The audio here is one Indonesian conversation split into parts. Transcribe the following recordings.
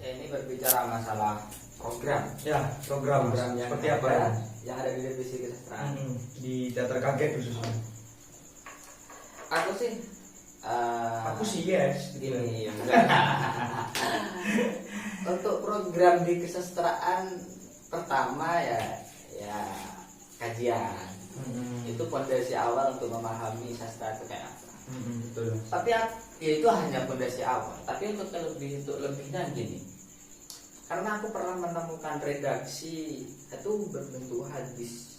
Ini berbicara masalah program. Ya, program yang seperti apa ya? Yang ada di divisi kesastraan. Di teater kaget khususnya. Aku sih Yes. Gini. Untuk program di kesastraan pertama ya kajian. Itu fondasi awal untuk memahami sastra itu kayak apa. Betul. Tapi ya itu hanya fondasi awal. Tapi untuk lebihnya gini. Karena aku pernah menemukan redaksi itu berbentuk hadis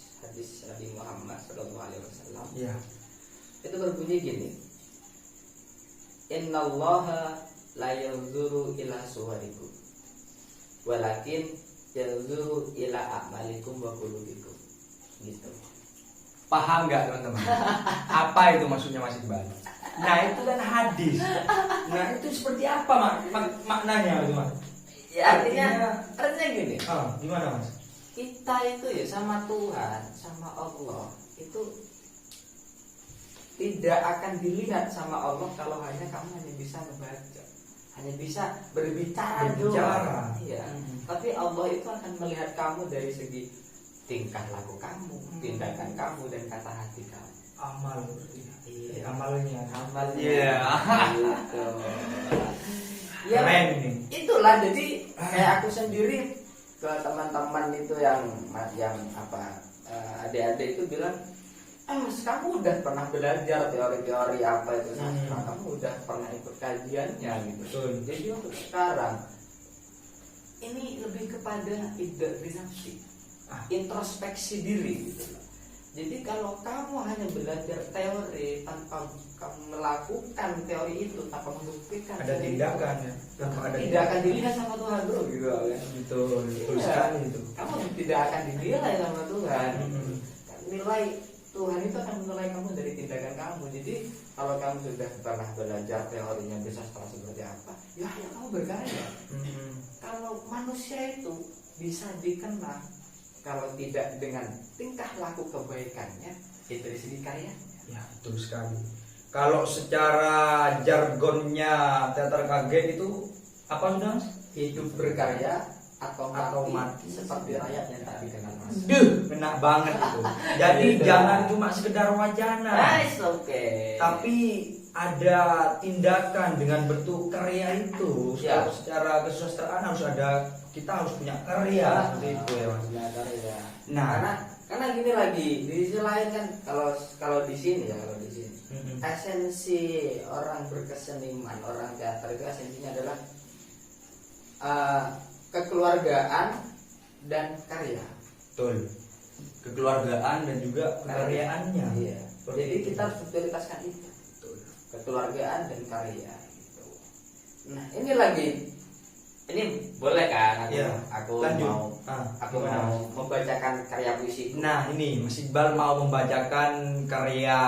Nabi Muhammad SAW. Iya. Itu berbunyi gini. Innallaha la yanzuru ila suwarikum walakin yanzuru ila a'malikum wa qulubikum. Gitu. Paham nggak teman-teman? Apa itu maksudnya Mas Iqbal? Nah itu kan hadis. Nah itu seperti apa maknanya itu Mas? Ya artinya gini. Gimana Mas? Kita itu ya sama Tuhan, sama Allah itu tidak akan dilihat sama Allah kalau hanya kamu hanya bisa membaca, hanya bisa berbicara. Iya. Tapi Allah itu akan melihat kamu dari segi tingkah laku kamu, tindakan kamu dan kata hati kamu. Amal. Iya. Amalnya. Iya. Gitu. Ya, keren ini. Itulah jadi kayak aku sendiri ke teman-teman itu yang adik-adik itu bilang, Mas, kamu udah pernah belajar teori-teori apa itu sastra, kamu udah pernah ikut kajiannya gitu. Betul. Jadi untuk sekarang ini lebih kepada nafsi, introspeksi diri gitu. Jadi kalau kamu hanya belajar teori tanpa kamu melakukan teori itu, tanpa membuktikan ada tindakan ya, tidak akan dilihat sama Tuhan bro gitu kan. Betul sekali itu. Kamu tidak akan dinilai sama Tuhan. Nilai Tuhan itu akan menilai kamu dari tindakan kamu. Jadi kalau kamu sudah pernah belajar teorinya sastra seperti apa, ya kamu berkarya. Kalau manusia itu bisa dikenal kalau tidak dengan tingkah laku kebaikannya, itu dari segi karyanya. Ya betul sekali. Kalau secara jargonnya teater kaget itu apa sudah? Hidup berkarya atau mati seperti rakyat yang tak dikenal Mas. Kena banget itu. Jadi jangan cuma sekedar wacana. Nice, okay. Tapi ada tindakan dengan bentuk karya itu. Ya. Secara kesusastraan kita harus punya karya seperti itu ya Mas. Karya. Nah, karena gini lagi, di sisi lain kan kalau di sini esensi orang berkesenian, orang teater itu esensinya adalah kekeluargaan dan karya. betul. Kekeluargaan dan juga kekaryaannya. Iya. Jadi kita harus prioritaskan itu. Betul. Kekeluargaan dan karya gitu. Nah, ini boleh kan aku mau membacakan karya puisi. Nah, ini Mas Iqbal mau membacakan karya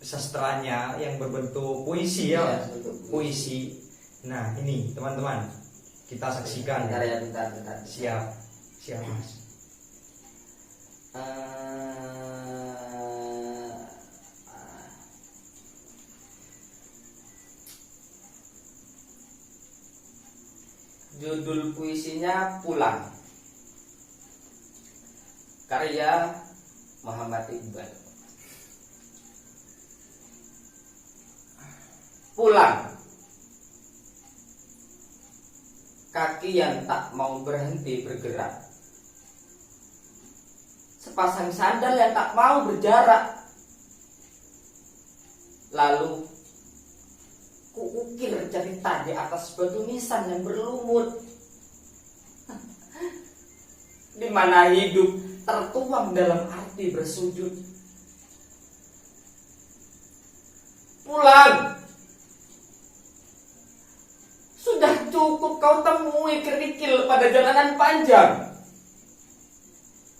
sastranya yang berbentuk puisi ya. Puisi. Nah, ini teman-teman kita saksikan karya bentar. Siap Mas. Judul puisinya Pulang, karya Muhammad Iqbal. Pulang, kaki yang tak mau berhenti bergerak, sepasang sandal yang tak mau berjarak. Lalu kuukir cerita di atas batu nisan yang berlumut, di mana hidup tertuang dalam arti bersujud. Pulang, sudah cukup kau temui kerikil pada jalanan panjang.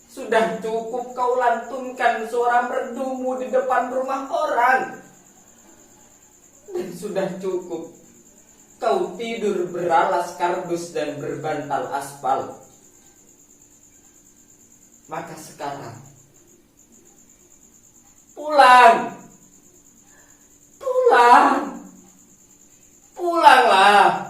Sudah cukup kau lantunkan suara merdumu di depan rumah orang. Dan sudah cukup kau tidur beralas kardus dan berbantal aspal. Maka sekarang pulang, pulanglah.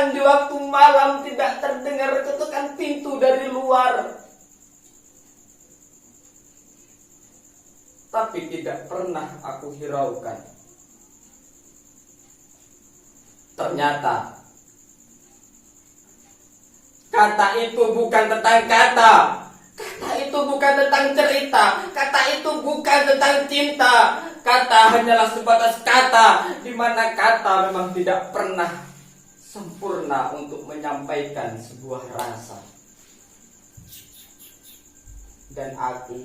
Bahkan di waktu malam tidak terdengar ketukan pintu dari luar. Tapi tidak pernah aku hiraukan. Ternyata kata itu bukan tentang kata. Kata itu bukan tentang cerita. Kata itu bukan tentang cinta. Kata hanyalah sebatas kata, di mana kata memang tidak pernah sempurna untuk menyampaikan sebuah rasa. Dan aku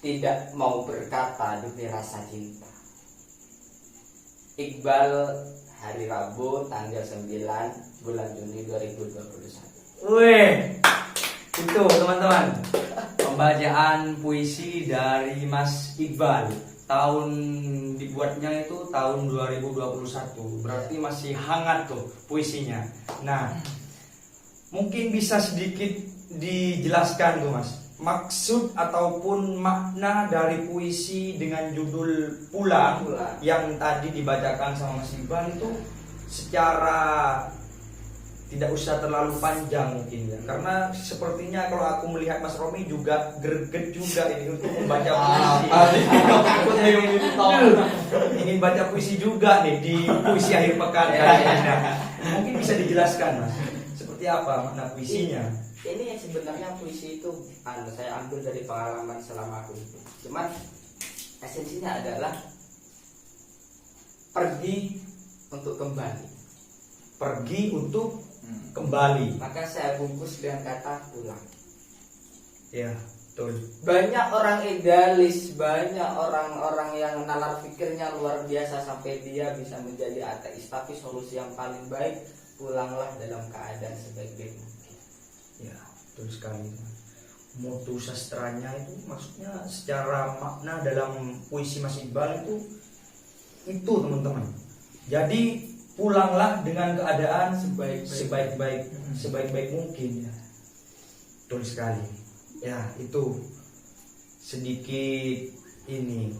tidak mau berkata demi rasa cinta. Iqbal, hari Rabu tanggal 9 bulan Juni 2021. Wih, itu teman-teman pembacaan puisi dari Mas Iqbal. Tahun dibuatnya itu tahun 2021. Berarti masih hangat tuh puisinya. Nah, mungkin bisa sedikit dijelaskan tuh Mas, maksud ataupun makna dari puisi dengan judul Pulang yang tadi dibacakan sama Mas Iqbal itu secara tidak usah terlalu panjang mungkin ya, karena sepertinya kalau aku melihat Mas Romi juga greget juga ini untuk membaca puisi. Ingin baca puisi juga nih di puisi akhir pekan kali ini. Mungkin bisa dijelaskan Mas, seperti apa makna puisinya? Ini yang sebenarnya puisi itu saya ambil dari pengalaman selama aku hidup. Cuman esensinya adalah pergi untuk kembali. Pergi untuk kembali. Maka saya bungkus dengan kata pulang. Ya, betul. Banyak orang idealis, banyak orang-orang yang nalar pikirnya luar biasa sampai dia bisa menjadi ateis. Tapi solusi yang paling baik, pulanglah dalam keadaan sebaik-baik mungkin. Ya, betul sekali. Mutu sastranya itu maksudnya secara makna dalam puisi Mas Iqbal itu teman-teman. Jadi pulanglah dengan keadaan sebaik-baik mungkin ya. Betul sekali. Ya, itu sedikit ini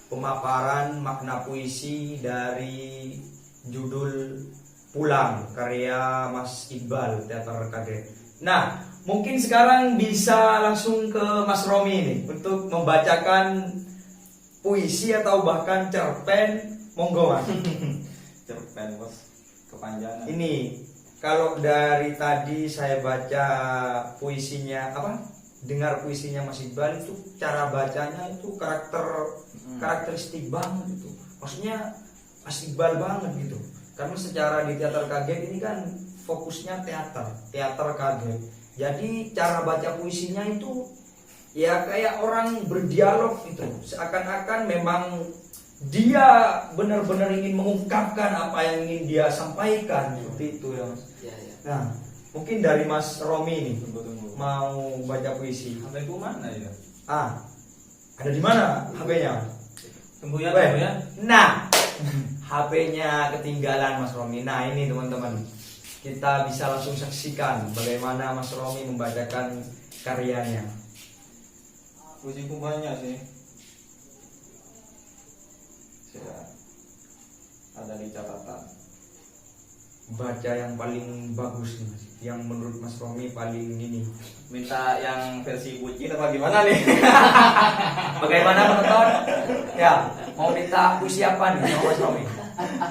pemaparan makna puisi dari judul Pulang karya Mas Iqbal Teater Kaget. Nah, mungkin sekarang bisa langsung ke Mas Romi nih untuk membacakan puisi atau bahkan cerpen. Monggo Mas. Cerpen bos, kepanjangan. Ini kalau dari tadi saya baca puisinya dengar puisinya Mas Iqbal itu cara bacanya itu karakteristik banget itu. Maksudnya Mas Iqbal banget gitu. Karena secara di Teater Kaget ini kan fokusnya teater kaget. Jadi cara baca puisinya itu ya kayak orang berdialog gitu. Seakan-akan memang dia benar-benar ingin mengungkapkan apa yang ingin dia sampaikan seperti itu ya Mas. Ya. Nah, mungkin dari Mas Romi nih Tunggu. mau baca puisi. HP ku mana ya? Ada di mana HP-nya? Tunggu ya, Weh. tunggu ya. Nah, HP-nya ketinggalan Mas Romi. Nah, ini teman-teman. Kita bisa langsung saksikan bagaimana Mas Romi membacakan karyanya. Puisiku banyak sih. Ya, ada di catatan. Baca yang paling bagus nih Mas. Yang menurut Mas Romi paling ini. Minta yang versi bucin apa gimana nih? Bagaimana teman-teman? Ya, mau minta puisi apa nih sama Mas Romi?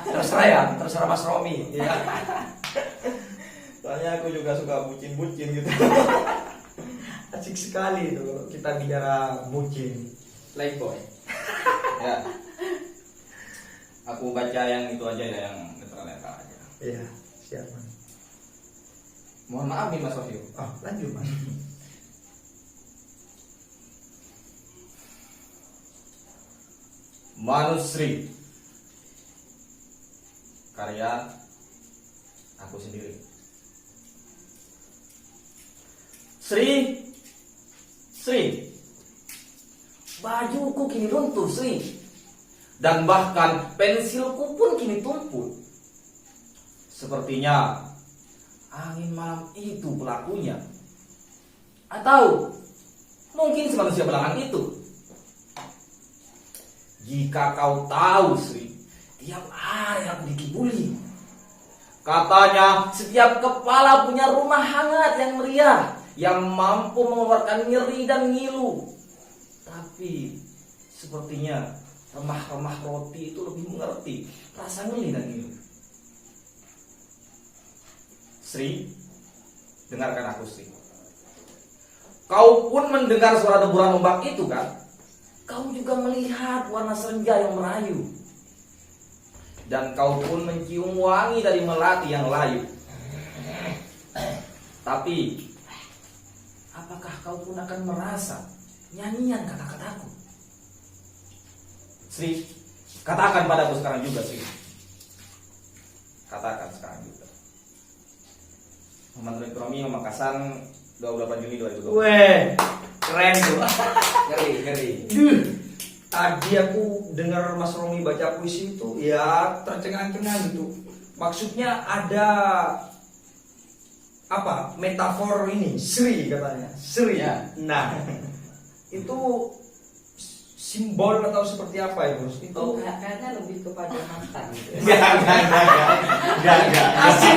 Terserah ya, terserah Mas Romi. Ya. Soalnya aku juga suka bucin-bucin gitu. Asik sekali itu kalau kita bicara bucin. Playboy. Ya. Aku baca yang itu aja ya, yang netral-netral aja. Iya, siap Mas. Mohon maaf nih Mas Wahyu. Lanjut Mas. Manusri, karya aku sendiri. Sri, bajuku kini runtuh Sri, dan bahkan pensilku pun kini tumpul. Sepertinya angin malam itu pelakunya, atau mungkin si manusia belakang itu. Jika kau tahu Sri, tiap hari aku dikibuli. Katanya setiap kepala punya rumah hangat yang meriah, yang mampu mengeluarkan nyeri dan ngilu. Tapi sepertinya remah-remah roti itu lebih mengerti rasa ngeli dan ngilu. Sri, dengarkan aku Sri. Kau pun mendengar suara deburan ombak itu kan? Kau juga melihat warna senja yang merayu. Dan kau pun mencium wangi dari melati yang layu. Tapi apakah kau pun akan merasa nyanyian kata-kataku? Sri, katakan padaku sekarang juga Sri. Katakan sekarang juga. Muhammad Romi Makassar 28 Juni 2020. Weh, keren tuh. Ngeri. Tadi aku dengar Mas Romi baca puisi itu, ya tercengang-cengang gitu. Maksudnya ada apa? Metafor ini, Sri katanya. Sri. Ya. Nah, itu simbol atau seperti apa itu? Oh, kayaknya lebih kepada mantan gitu ya. Enggak. Asik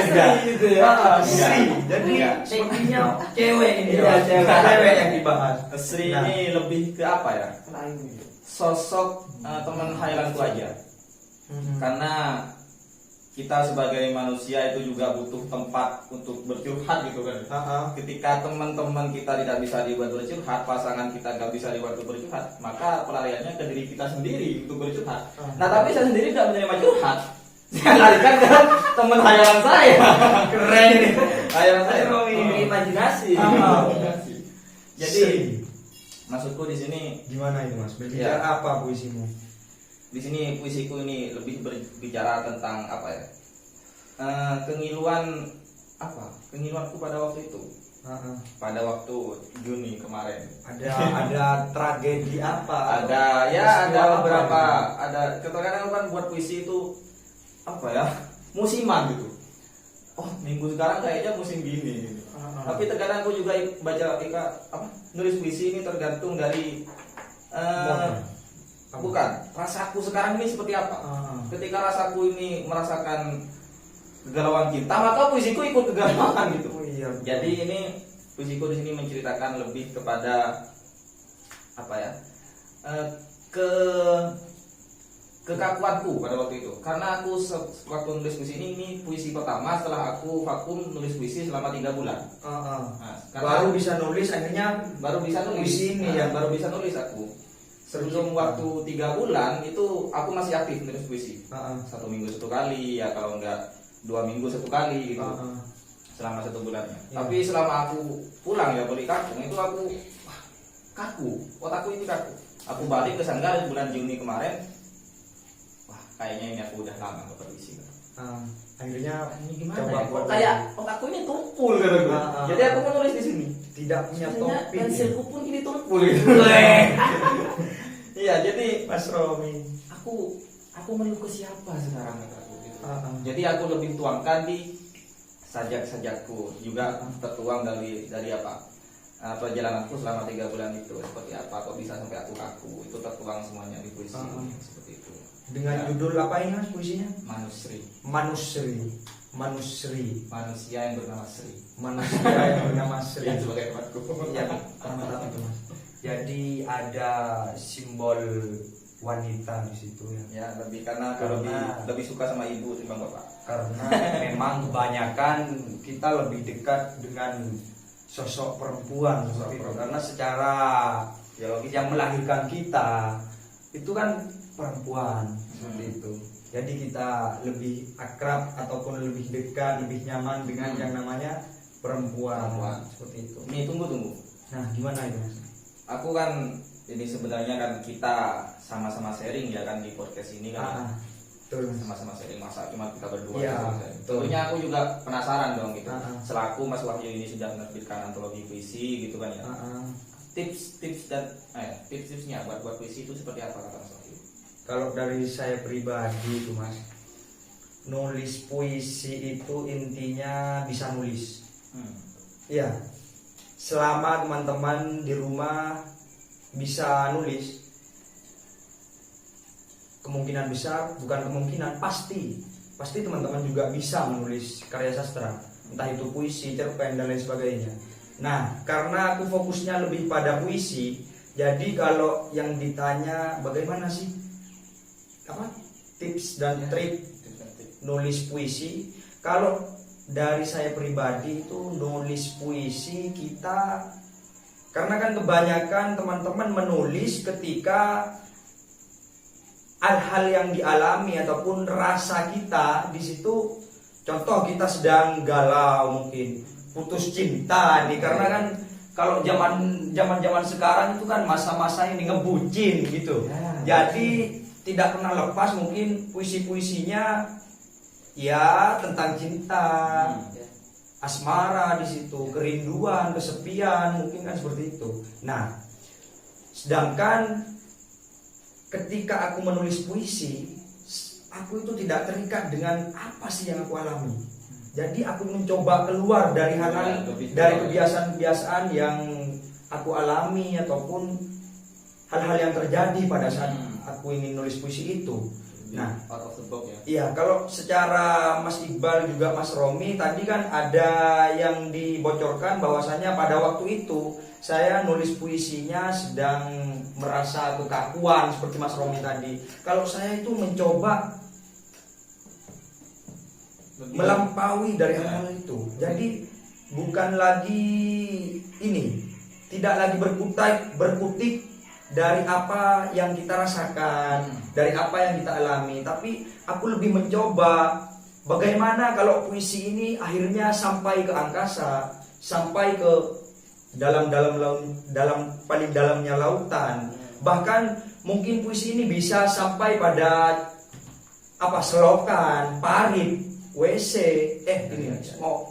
Sri gitu ya. Sri. Jadi Enggak. sepertinya cewek ini. Iya, cewek yang dibahas. Sri Nah. ini lebih ke apa ya? Lain gitu. Sosok teman hayalanku aja. Karena kita sebagai manusia itu juga butuh tempat untuk bercurhat gitu kan. Ketika teman-teman kita tidak bisa dibuat bercurhat, pasangan kita nggak bisa dibuat bercurhat, maka pelariannya ke diri kita sendiri untuk bercurhat. Nah tapi saya sendiri tidak menerima curhat. Saya larikan ke teman hayalan saya. Keren ini. Hayalan saya. Imajinasi. Jadi maksudku di sini, Gimana itu Mas? Berbicara Ya. apa puisimu? di sini puisiku ini lebih berbicara tentang apa ya? Kengiluan apa? Kengiluanku pada waktu itu. Pada waktu Juni kemarin. Ada tragedi apa? Ada ya Peristiwa ada apa beberapa gitu? ada kadang-kadang kan buat puisi itu apa ya? Musiman gitu. Oh, minggu sekarang kayaknya musim gini gitu. Tapi terkadang aku juga baca nulis puisi ini tergantung dari bukan rasaku sekarang ini seperti apa. Ketika rasaku ini merasakan kegalauan cinta, maka puisiku ikut kegalauan gitu. Oh iya. Jadi ini puisiku di sini menceritakan lebih kepada apa ya? Kekakuanku pada waktu itu. Karena aku waktu nulis puisi ini puisi pertama setelah aku vakum nulis puisi selama 3 bulan. Nah, Baru bisa nulis akhirnya baru bisa nulis puisi ini ya. baru bisa nulis aku. Sebelum waktu 3 bulan itu aku masih aktif nulis puisi. 1 minggu 1 kali ya, kalau enggak 2 minggu 1 kali gitu. Selama 1 bulannya. Ya. Tapi selama aku pulang ya balik kampung itu aku kaku, otakku ini kaku. Aku balik ke Sanggar bulan Juni kemarin. Wah, kayaknya ini aku udah lama nggak berpuisi. Akhirnya Ini gimana? coba Ya? buat Kok kayak otakku ini tumpul gitu. Jadi aku menulis di sini. tidak punya Sebenarnya topik. pensilku pun ini tumpul gitu. Iya, jadi Mas Romi. aku menuju ke siapa sekarang kataku gitu. Jadi Jadi aku lebih tuangkan di sajak-sajakku, juga tertuang dari apa? Perjalananku selama 3 bulan itu seperti apa, kok bisa sampai aku kaku, itu tertuang semuanya di puisi seperti itu. dengan judul apa ini Mas puisinya? Manusri, manusia yang bernama Sri. Manusia yang bernama Sri. Yang sebagai temanku. Iya, mantap itu Mas. Jadi ada simbol wanita di situ ya. Ya, lebih karena aku Karena- lebih suka sama ibu timbang bapak. Karena memang kebanyakan kita lebih dekat dengan sosok perempuan seperti itu. Karena secara Biologis yang melahirkan kita itu kan perempuan seperti itu. Jadi kita lebih akrab ataupun lebih dekat, lebih nyaman dengan yang namanya perempuan. Perempuan. Seperti itu. Ini tunggu. Nah, gimana itu Mas? Aku kan ini sebenarnya kan kita sama-sama sharing ya kan di podcast ini kan. Betul. Sama-sama sharing, masa cuma kita berdua Iya, gitu. betul. Tentunya aku juga penasaran dong gitu. Ah. Selaku Mas Wahyu ini sudah menerbitkan antologi puisi gitu kan ya. Tips-tipsnya buat puisi itu seperti apa kata Mas Wahyu? Kalau dari saya pribadi itu Mas, nulis puisi itu intinya bisa nulis. Ya, selama teman-teman di rumah bisa nulis, kemungkinan besar, bukan kemungkinan, pasti pasti teman-teman juga bisa menulis karya sastra, entah itu puisi, cerpen dan lain sebagainya. Nah, karena aku fokusnya lebih pada puisi, jadi kalau yang ditanya bagaimana sih tips dan trik nulis puisi, kalau dari saya pribadi itu nulis puisi kita, karena kan kebanyakan teman-teman menulis ketika hal-hal yang dialami ataupun rasa kita di situ. Contoh kita sedang galau, mungkin putus cinta nih, karena kan kalau zaman sekarang itu kan masa-masa ini ngebucin gitu. Jadi tidak pernah lepas mungkin puisi-puisinya ya tentang cinta, asmara di situ, kerinduan, kesepian, mungkin kan seperti itu. Nah, sedangkan ketika aku menulis puisi, aku itu tidak terikat dengan apa sih yang aku alami. Jadi aku mencoba keluar dari hal-hal, dari kebiasaan-kebiasaan yang aku alami ataupun hal-hal yang terjadi pada saat aku ingin nulis puisi itu. Nah, out of the box ya. Iya, kalau secara Mas Iqbal juga Mas Romi tadi kan ada yang dibocorkan bahwasanya pada waktu itu saya nulis puisinya sedang merasa kekakuan seperti Mas Romi tadi. Kalau saya itu mencoba melampaui dari hal itu. Jadi bukan lagi ini, tidak lagi berkutik dari apa yang kita rasakan, dari apa yang kita alami, tapi aku lebih mencoba bagaimana kalau puisi ini akhirnya sampai ke angkasa, sampai ke dalam paling dalamnya lautan. Bahkan mungkin puisi ini bisa sampai pada selokan, parit, WC, ini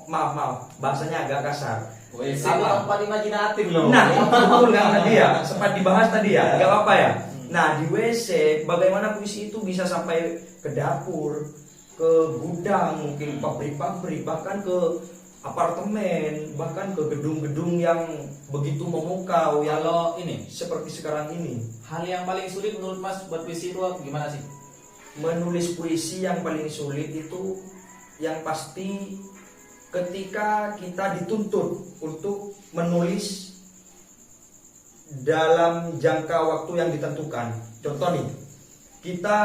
maaf bahasanya agak kasar. WC itu tempat imajinatif loh. Nah, betul kan tadi ya, sempat dibahas tadi ya, nggak apa-apa ya. Nah, di WC bagaimana puisi itu bisa sampai ke dapur, ke gudang, mungkin pabrik-pabrik, bahkan ke apartemen, bahkan ke gedung-gedung yang begitu memukau, yang Kalau ini seperti sekarang ini. hal yang paling sulit menurut Mas buat puisi itu gimana sih? Menulis puisi yang paling sulit itu yang pasti ketika kita dituntut untuk menulis dalam jangka waktu yang ditentukan. Contoh nih, kita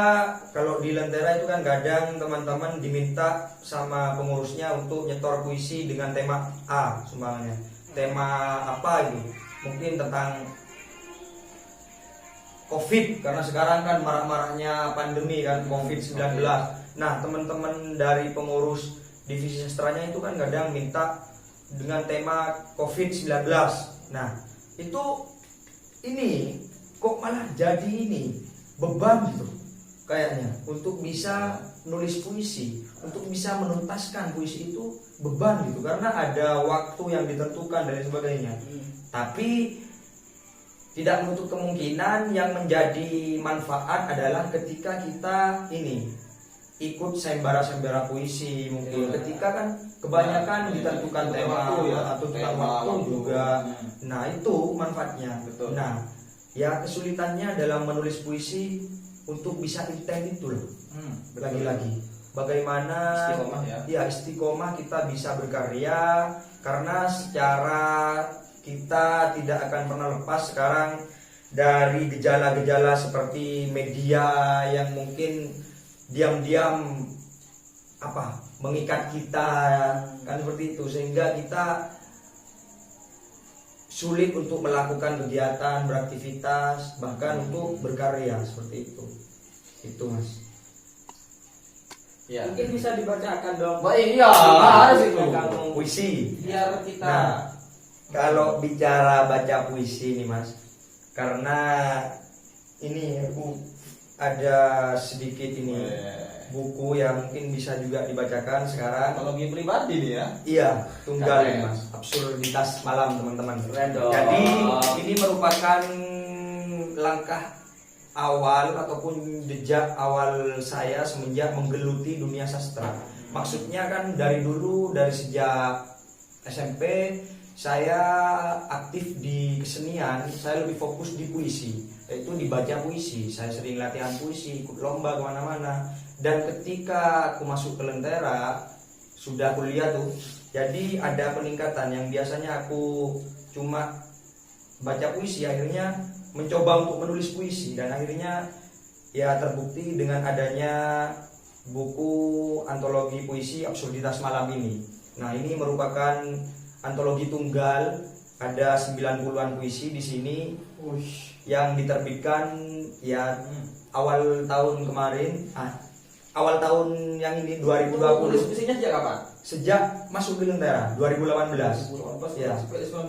kalau di Lentera itu kan kadang teman-teman diminta sama pengurusnya untuk nyetor puisi dengan tema A sumbangannya. Tema apa itu? Mungkin tentang COVID, karena sekarang kan marak-maraknya pandemi kan, COVID-19. Nah, teman-teman dari pengurus divisi sastranya itu kan kadang minta dengan tema COVID-19. Nah, itu ini kok malah jadi ini beban gitu kayaknya untuk bisa nulis puisi, untuk bisa menuntaskan puisi itu beban gitu, karena ada waktu yang ditentukan dan sebagainya. Tapi tidak menutup kemungkinan yang menjadi manfaat adalah ketika kita ini ikut sayembara-sayembara puisi mungkin. Ketika kan kebanyakan ditentukan tema atau tentang waktu juga. Nah, itu manfaatnya. Betul. Nah, ya kesulitannya dalam menulis puisi untuk bisa intent itu loh. Lagi-lagi bagaimana istiqomah kita bisa berkarya, karena secara kita tidak akan pernah lepas sekarang dari gejala-gejala seperti media yang mungkin diam-diam mengikat kita kan seperti itu, sehingga kita sulit untuk melakukan kegiatan, beraktivitas, bahkan untuk berkarya seperti itu Mas. Ya. Mungkin bisa dibacakan dong. Iya, harus itu. Puisi. Biar kita. Nah, kalau bicara baca puisi nih Mas, karena ini aku ada sedikit ini buku yang mungkin bisa juga dibacakan sekarang. Kalau game pribadi nih ya. Iya, tunggal nih Mas. Absurditas malam teman-teman. Jadi ini merupakan langkah awal ataupun jejak awal saya semenjak menggeluti dunia sastra. Maksudnya kan dari dulu, dari sejak SMP saya aktif di kesenian, saya lebih fokus di puisi, yaitu dibaca puisi. Saya sering latihan puisi, ikut lomba kemana-mana. Dan ketika aku masuk ke Lentera, sudah kuliah tuh, jadi ada peningkatan. Yang biasanya aku cuma baca puisi, akhirnya mencoba untuk menulis puisi. Dan akhirnya ya terbukti dengan adanya buku antologi puisi Absurditas Malam ini. Nah, ini merupakan antologi tunggal, ada 90-an puisi di sini yang diterbitkan ya awal tahun kemarin, awal tahun yang ini 2020. Puisinya sejak kapan? Sejak masuk di Lentera 2018. Ya,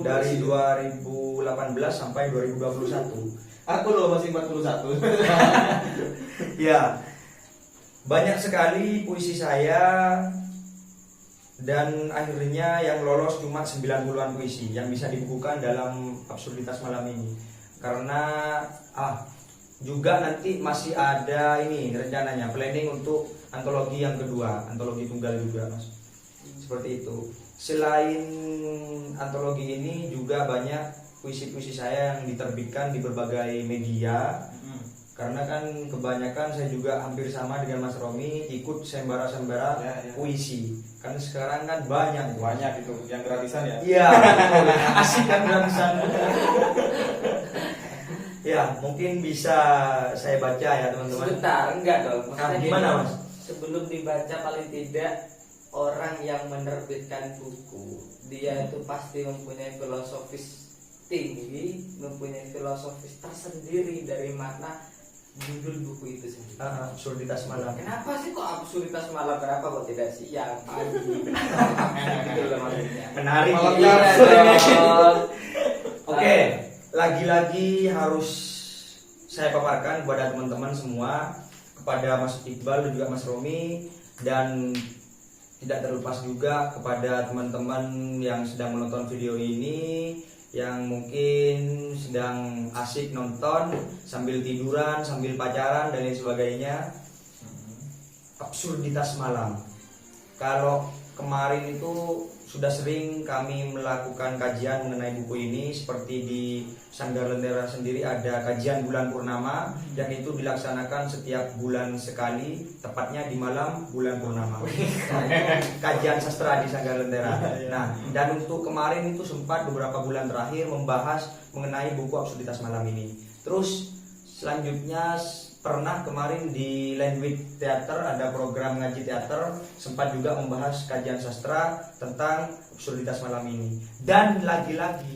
dari 2018 sampai 2021. Aku loh masih 41. Ya, banyak sekali puisi saya. Dan akhirnya yang lolos cuma 90-an puisi yang bisa dibukukan dalam Absurditas Malam ini. Karena juga nanti masih ada ini rencananya planning untuk antologi yang kedua, antologi tunggal juga, Mas. Seperti itu. Selain antologi ini juga banyak puisi-puisi saya yang diterbitkan di berbagai media. Karena kan kebanyakan saya juga hampir sama dengan Mas Romi ikut sembara-sembara puisi. Kan sekarang kan banyak itu yang gratisan ya. Iya, asik kan gratisan. Ya, mungkin bisa saya baca ya teman-teman. Sebentar, enggak dong. Maksudnya Gimana, gini, Mas? Sebelum dibaca paling tidak orang yang menerbitkan buku, dia itu pasti mempunyai filosofis tinggi, mempunyai filosofis tersendiri dari mana judul buku itu sendiri. Absurditas Malam. Kenapa sih kok absurditas malam? Kenapa kok tidak siang pagi? Gitu loh maksudnya. Menarik. Malam Iya, Kapsul. Oke, lagi-lagi harus saya paparkan kepada teman-teman semua, kepada Mas Iqbal dan juga Mas Romi, dan tidak terlepas juga kepada teman-teman yang sedang menonton video ini, yang mungkin sedang asik nonton sambil tiduran, sambil pacaran dan lain sebagainya. Absurditas Malam. Kalau kemarin itu sudah sering kami melakukan kajian mengenai buku ini, seperti di Sanggar Lentera sendiri ada kajian bulan purnama yang itu dilaksanakan setiap bulan sekali, tepatnya di malam bulan purnama. Kajian sastra di Sanggar Lentera. Nah, dan untuk kemarin itu sempat beberapa bulan terakhir membahas mengenai buku Absurditas Malam ini. Terus selanjutnya pernah kemarin di Landwid Theater ada program ngaji teater, sempat juga membahas kajian sastra tentang Absurditas Malam ini. Dan lagi-lagi